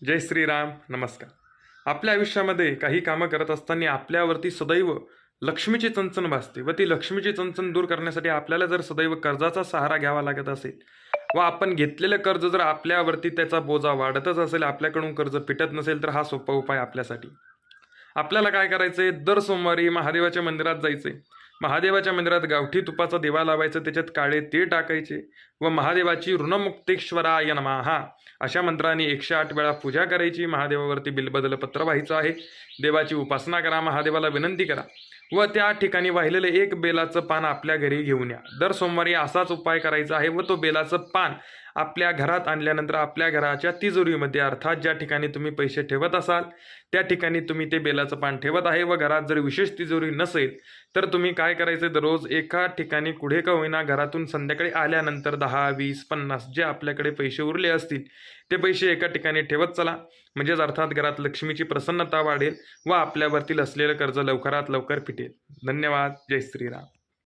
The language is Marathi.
जय श्रीराम. नमस्कार. आपल्या आयुष्यामध्ये काही कामं करत असताना आपल्यावरती सदैव लक्ष्मीची चणचण भासते व ती लक्ष्मीची चणचण दूर करण्यासाठी आपल्याला जर सदैव कर्जाचा सहारा घ्यावा लागत असेल व आपण घेतलेलं कर्ज जर आपल्यावरती त्याचा बोजा वाढतच असेल, आपल्याकडून कर्ज फिटत नसेल, तर हा सोपा उपाय आपल्यासाठी. आपल्याला काय करायचंय, दर सोमवारी महादेवाच्या मंदिरात जायचंय. महादेवाच्या मंदिरात गावठी तुपाचा दिवा लावायचा, त्याच्यात काळे तीळ टाकायचे व महादेवाची ऋणमुक्तेश्वराय नमः अशा मंत्राने 108 वेळा पूजा करायची. महादेवावरती बिलबदल पत्र व्हायचं आहे. देवाची उपासना करा, महादेवाला विनंती करा व त्या ठिकाणी वाहिलेलं एक बेलाचं पान आपल्या घरी घेऊन या. दर सोमवारी असाच उपाय करायचा आहे व तो बेलाचं पान आपल्या घरात आणल्यानंतर आपल्या घराच्या तिजोरीमध्ये, अर्थात ज्या ठिकाणी तुम्ही पैसे ठेवत असाल त्या ठिकाणी तुम्ही ते बेलाचं पान ठेवत आहे. व घरात जर विशेष तिजोरी नसेल तर तुम्ही काय करायचं, दररोज एका ठिकाणी कुठे का होईना घरातून संध्याकाळी आल्यानंतर 10, 20, 50 जे आपल्याकडे पैसे उरले असतील ते पैसे एका ठिकाणी ठेवत चला. म्हणजेच अर्थात घरात लक्ष्मीची प्रसन्नता वाढेल व आपल्यावरती असलेलं कर्ज लवकरात लवकर फिटेल. धन्यवाद. जय श्रीराम.